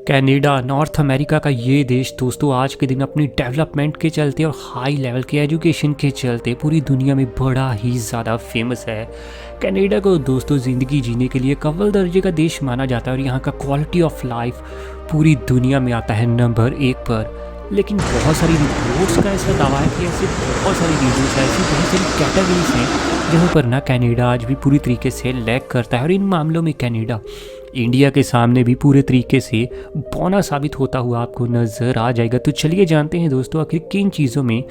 Canada north America का ये देश दोस्तों आज के दिन अपनी डेवलपमेंट के चलते और हाई लेवल के एजुकेशन के चलते पूरी दुनिया में बड़ा ही ज़्यादा फेमस है। कनाडा को दोस्तों ज़िंदगी जीने के लिए अव्वल दर्जे का देश माना जाता है और यहाँ का क्वालिटी ऑफ लाइफ पूरी दुनिया में आता है नंबर 1 पर। लेकिन बहुत सारी रिपोर्ट्स का ऐसा दावा है कि ऐसे बहुत सारी रीजन्स हैं, ऐसी बहुत सारी कैटेगरीज हैं जहाँ पर ना कनाडा आज भी पूरी तरीके से लैग करता है और इन मामलों में कनाडा इंडिया के सामने भी पूरे तरीके से बौना साबित होता हुआ आपको नज़र आ जाएगा। तो चलिए जानते हैं दोस्तों आखिर किन चीज़ों में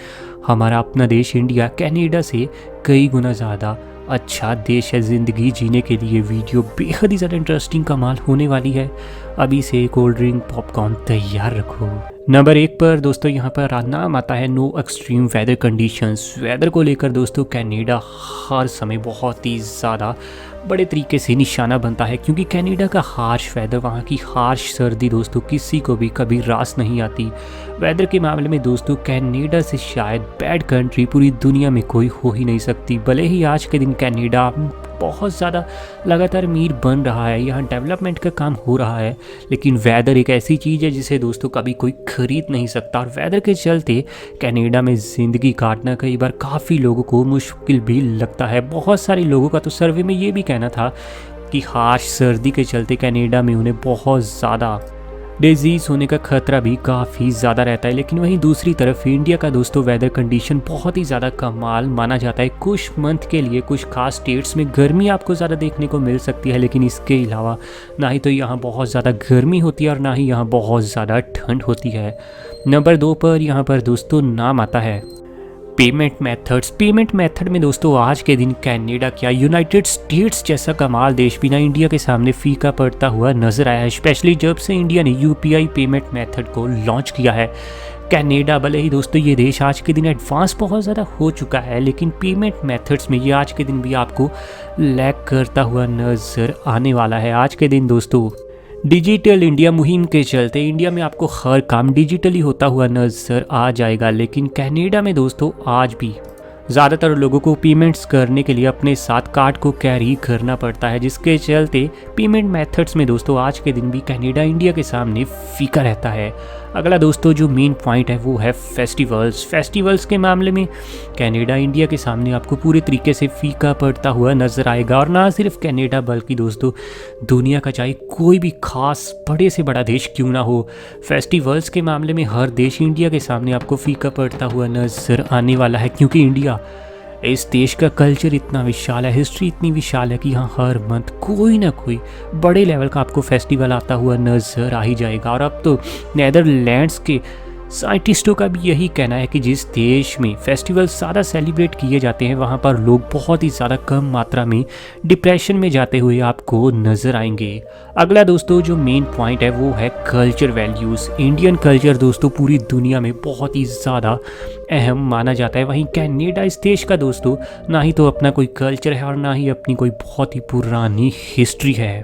हमारा अपना देश इंडिया कनाडा से कई गुना ज़्यादा अच्छा देश है ज़िंदगी जीने के लिए। वीडियो बेहद ही ज़्यादा इंटरेस्टिंग कमाल होने वाली है। अभी से कोल्ड ड्रिंक पॉपकॉर्न तैयार रखो। नंबर 1 पर दोस्तों यहाँ पर नाम आता है no extreme weather conditions. Weather को लेकर दोस्तों कनाडा हर समय बहुत ही ज़्यादा बड़े तरीके से निशाना बनता है, क्योंकि कनाडा का हार्श वेदर, वहाँ की हार्श सर्दी दोस्तों किसी को भी कभी रास नहीं आती। वेदर के मामले में दोस्तों कनाडा से शायद बैड कंट्री पूरी दुनिया में कोई हो ही नहीं सकती। भले ही आज के दिन कनाडा बहुत ज़्यादा लगातार अमीर बन रहा है, यहाँ डेवलपमेंट का काम हो रहा है, लेकिन वेदर एक ऐसी चीज़ है जिसे दोस्तों कभी कोई खरीद नहीं सकता। और वेदर के चलते कनाडा में ज़िंदगी काटना कई बार काफ़ी लोगों को मुश्किल भी लगता है। बहुत सारे लोगों का तो सर्वे में ये भी कहना था कि हार्श सर्दी के चलते कनाडा में उन्हें बहुत ज़्यादा डिजीज़ होने का खतरा भी काफ़ी ज़्यादा रहता है। लेकिन वहीं दूसरी तरफ इंडिया का दोस्तों वेदर कंडीशन बहुत ही ज़्यादा कमाल माना जाता है। कुछ मंथ के लिए कुछ खास स्टेट्स में गर्मी आपको ज़्यादा देखने को मिल सकती है, लेकिन इसके अलावा ना ही तो यहाँ बहुत ज़्यादा गर्मी होती है और ना ही यहाँ बहुत ज़्यादा ठंड होती है। नंबर 2 पर यहाँ पर दोस्तों नाम आता है पेमेंट मेथड्स। पेमेंट मेथड में दोस्तों आज के दिन कनाडा क्या यूनाइटेड स्टेट्स जैसा कमाल देश भी ना इंडिया के सामने फीका पड़ता हुआ नजर आया है, स्पेशली जब से इंडिया ने यूपीआई पेमेंट मेथड को लॉन्च किया है। कनाडा भले ही दोस्तों ये देश आज के दिन एडवांस बहुत ज़्यादा हो चुका है, लेकिन पेमेंट मेथड्स में ये आज के दिन भी आपको लैग करता हुआ नज़र आने वाला है। आज के दिन दोस्तों डिजिटल इंडिया मुहिम के चलते इंडिया में आपको हर काम डिजिटली होता हुआ नज़र आ जाएगा, लेकिन कनाडा में दोस्तों आज भी ज़्यादातर लोगों को पेमेंट्स करने के लिए अपने साथ कार्ड को कैरी करना पड़ता है, जिसके चलते पेमेंट मेथड्स में दोस्तों आज के दिन भी कनाडा इंडिया के सामने फीका रहता है। अगला दोस्तों जो मेन पॉइंट है वो है फेस्टिवल्स। फेस्टिवल्स के मामले में कनाडा इंडिया के सामने आपको पूरे तरीके से फीका पड़ता हुआ नज़र आएगा। और ना सिर्फ कनाडा बल्कि दोस्तों दुनिया का चाहे कोई भी खास बड़े से बड़ा देश क्यों ना हो, फेस्टिवल्स के मामले में हर देश इंडिया के सामने आपको फीका पड़ता हुआ नज़र आने वाला है, क्योंकि इंडिया इस देश का कल्चर इतना विशाल है, हिस्ट्री इतनी विशाल है कि यहाँ हर मंथ कोई ना कोई बड़े लेवल का आपको फेस्टिवल आता हुआ नज़र आ ही जाएगा। और अब तो नेदरलैंड्स के साइंटिस्टों का भी यही कहना है कि जिस देश में फेस्टिवल ज़्यादा सेलिब्रेट किए जाते हैं वहाँ पर लोग बहुत ही ज़्यादा कम मात्रा में डिप्रेशन में जाते हुए आपको नज़र आएंगे। अगला दोस्तों जो मेन पॉइंट है वो है कल्चर वैल्यूज़। इंडियन कल्चर दोस्तों पूरी दुनिया में बहुत ही ज़्यादा अहम माना जाता है। वहीं कनाडा इस देश का दोस्तों ना ही तो अपना कोई कल्चर है और ना ही अपनी कोई बहुत ही पुरानी हिस्ट्री है।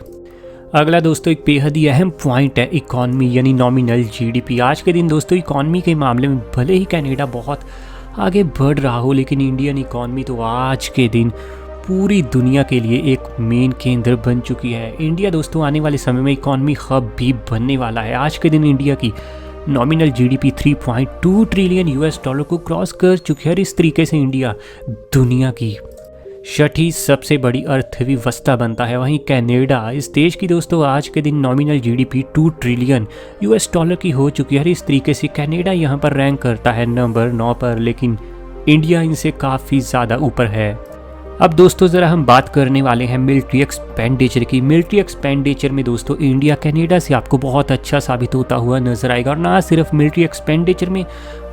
अगला दोस्तों एक बेहद ही अहम पॉइंट है इकॉनमी यानी नॉमिनल जीडीपी। आज के दिन दोस्तों इकॉनमी के मामले में भले ही कनाडा बहुत आगे बढ़ रहा हो, लेकिन इंडियन इकॉनमी तो आज के दिन पूरी दुनिया के लिए एक मेन केंद्र बन चुकी है। इंडिया दोस्तों आने वाले समय में इकॉनमी हब भी बनने वाला है। आज के दिन इंडिया की nominal GDP 3.2 trillion US dollar को क्रॉस कर चुकी है और इस तरीके से इंडिया दुनिया की 6ठी सबसे बड़ी अर्थव्यवस्था बनता है। वहीं कनाडा इस देश की दोस्तों आज के दिन nominal GDP 2 trillion US dollar की हो चुकी है। इस तरीके से कनाडा यहाँ पर रैंक करता है नंबर 9 पर, लेकिन इंडिया इनसे काफ़ी ज़्यादा ऊपर है। अब दोस्तों ज़रा हम बात करने वाले हैं मिलिट्री एक्सपेंडिचर की। मिलिट्री एक्सपेंडिचर में दोस्तों इंडिया कनाडा से आपको बहुत अच्छा साबित होता हुआ नजर आएगा। और ना सिर्फ मिलिट्री एक्सपेंडिचर में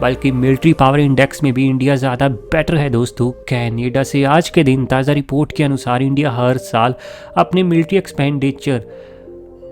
बल्कि मिलिट्री पावर इंडेक्स में भी इंडिया ज़्यादा बेटर है दोस्तों कनाडा से। आज के दिन ताज़ा रिपोर्ट के अनुसार इंडिया हर साल अपने मिलिट्री एक्सपेंडिचर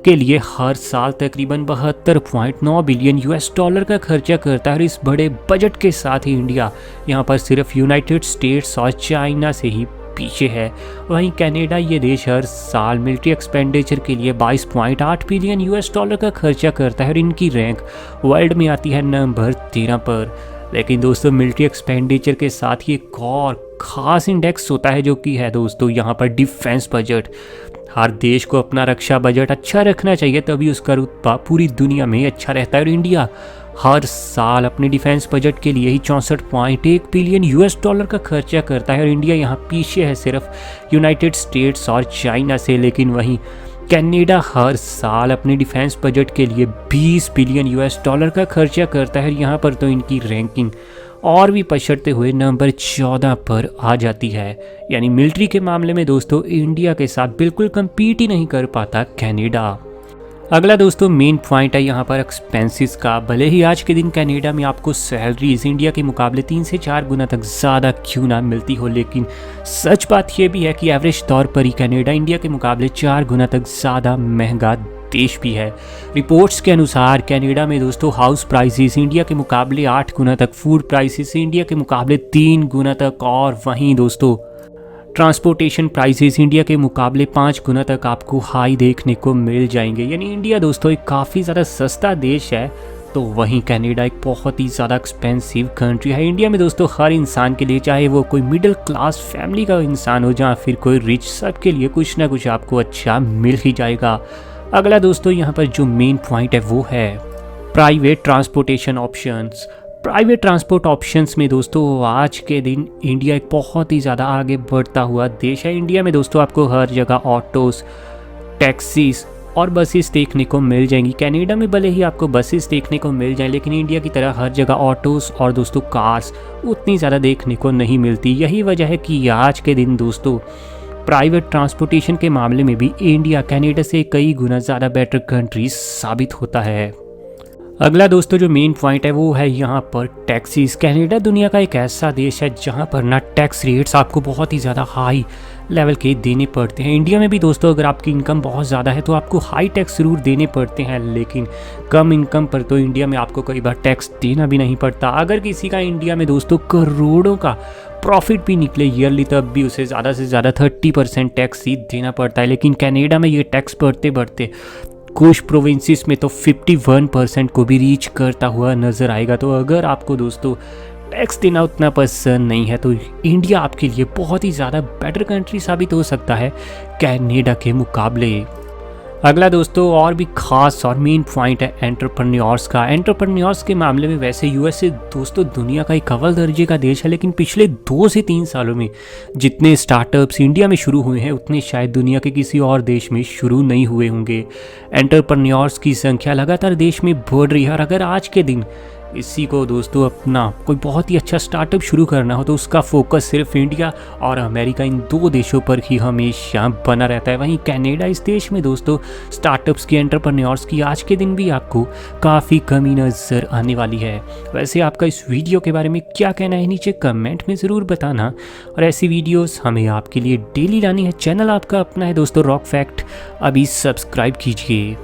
के लिए हर साल तकरीबन 72.9 बिलियन यूएस डॉलर का खर्चा करता है। और इस बड़े बजट के साथ ही इंडिया यहाँ पर सिर्फ यूनाइटेड स्टेट्स और चाइना से ही पीछे है। वहीं कनाडा ये देश हर साल मिलिट्री एक्सपेंडिचर के लिए 22.8 बिलियन यूएस डॉलर का खर्चा करता है और इनकी रैंक वर्ल्ड में आती है नंबर 13 पर। लेकिन दोस्तों मिलिट्री एक्सपेंडिचर के साथ ही एक और ख़ास इंडेक्स होता है जो कि है दोस्तों यहाँ पर डिफेंस बजट। हर देश को अपना रक्षा बजट अच्छा रखना चाहिए, तभी उसका रुतबा पूरी दुनिया में अच्छा रहता है। और इंडिया हर साल अपने डिफेंस बजट के लिए ही 64.1 बिलियन यूएस डॉलर का खर्चा करता है। और इंडिया यहाँ पीछे है सिर्फ यूनाइटेड स्टेट्स और चाइना से। लेकिन वहीं कनाडा हर साल अपने डिफेंस बजट के लिए 20 बिलियन यूएस डॉलर का खर्चा करता है। यहाँ पर तो इनकी रैंकिंग और भी पछड़ते हुए नंबर 14 पर आ जाती है। यानी मिलिट्री के मामले में दोस्तों इंडिया के साथ बिल्कुल compete ही नहीं कर पाता कनाडा। अगला दोस्तों मेन पॉइंट है यहाँ पर एक्सपेंसेस का। भले ही आज के दिन कनाडा में आपको सैलरीज इंडिया के मुकाबले 3 से 4 गुना तक ज़्यादा क्यों ना मिलती हो, लेकिन सच बात यह भी है कि एवरेज तौर पर ही कनाडा इंडिया के मुकाबले 4 गुना तक ज़्यादा महंगा देश भी है। रिपोर्ट्स के अनुसार कनाडा में दोस्तों हाउस प्राइसेस इंडिया के मुकाबले 8 गुना तक, फूड प्राइसेस इंडिया के मुकाबले 3 गुना तक, और वहीं दोस्तों ट्रांसपोर्टेशन प्राइसेस इंडिया के मुकाबले 5 गुना तक आपको हाई देखने को मिल जाएंगे। यानी इंडिया दोस्तों एक काफ़ी ज़्यादा सस्ता देश है, तो वहीं कनाडा एक बहुत ही ज़्यादा एक्सपेंसिव कंट्री है। इंडिया में दोस्तों हर इंसान के लिए, चाहे वो कोई मिडिल क्लास फैमिली का इंसान हो या फिर कोई रिच, सबके लिए कुछ ना कुछ आपको अच्छा मिल ही जाएगा। अगला दोस्तों यहाँ पर जो मेन पॉइंट है वो है private transportation options. Private transport options में दोस्तों आज के दिन इंडिया एक बहुत ही ज़्यादा आगे बढ़ता हुआ देश है। इंडिया में दोस्तों आपको हर जगह ऑटोज़, टैक्सीज और बसेस देखने को मिल जाएंगी। कनाडा में भले ही आपको बसेस देखने को मिल जाए, लेकिन इंडिया की तरह हर जगह ऑटोज़ और दोस्तों कार्स उतनी ज़्यादा देखने को नहीं मिलती। यही वजह है कि आज के दिन दोस्तों प्राइवेट ट्रांसपोर्टेशन के मामले में भी इंडिया कनाडा से कई गुना ज़्यादा बेटर कंट्री साबित होता है। अगला दोस्तों जो मेन पॉइंट है वो है यहाँ पर टैक्सीज। कनाडा दुनिया का एक ऐसा देश है जहाँ पर ना टैक्स रेट्स आपको बहुत ही ज़्यादा हाई लेवल के देने पड़ते हैं। इंडिया में भी दोस्तों अगर आपकी इनकम बहुत ज़्यादा है तो आपको हाई टैक्स ज़रूर देने पड़ते हैं, लेकिन कम इनकम पर तो इंडिया में आपको कई बार टैक्स देना भी नहीं पड़ता। अगर किसी का इंडिया में दोस्तों करोड़ों का प्रॉफिट भी निकले ईयरली, तब भी उसे ज़्यादा से ज़्यादा 30% टैक्स ही देना पड़ता है। लेकिन कनाडा में ये टैक्स बढ़ते बढ़ते कुछ प्रोविंसेस में तो 51% को भी रीच करता हुआ नज़र आएगा। तो अगर आपको दोस्तों टैक्स देना उतना पसंद नहीं है तो इंडिया आपके लिए बहुत ही ज़्यादा बेटर कंट्री साबित हो सकता है कनाडा के मुकाबले। अगला दोस्तों और भी खास और मेन पॉइंट है एंटरप्रेन्योर्स का। एंटरप्रेन्योर्स के मामले में वैसे यूएसए दोस्तों दुनिया का एक अव्वल दर्जे का देश है, लेकिन पिछले 2 से 3 सालों में जितने स्टार्टअप्स इंडिया में शुरू हुए हैं उतने शायद दुनिया के किसी और देश में शुरू नहीं हुए होंगे। एंटरप्रेन्योर्स की संख्या लगातार देश में बढ़ रही है, और अगर आज के दिन इसी को दोस्तों अपना कोई बहुत ही अच्छा स्टार्टअप शुरू करना हो तो उसका फोकस सिर्फ इंडिया और अमेरिका, इन 2 देशों पर ही हमेशा बना रहता है। वहीं कनाडा इस देश में दोस्तों स्टार्टअप्स की, एंटरप्रेन्योर्स की आज के दिन भी आपको काफ़ी कमी नज़र आने वाली है। वैसे आपका इस वीडियो के बारे में क्या कहना है नीचे कमेंट में ज़रूर बताना, और ऐसी वीडियोज़ हमें आपके लिए डेली लानी है। चैनल आपका अपना है दोस्तों रॉक फैक्ट, अभी सब्सक्राइब कीजिए।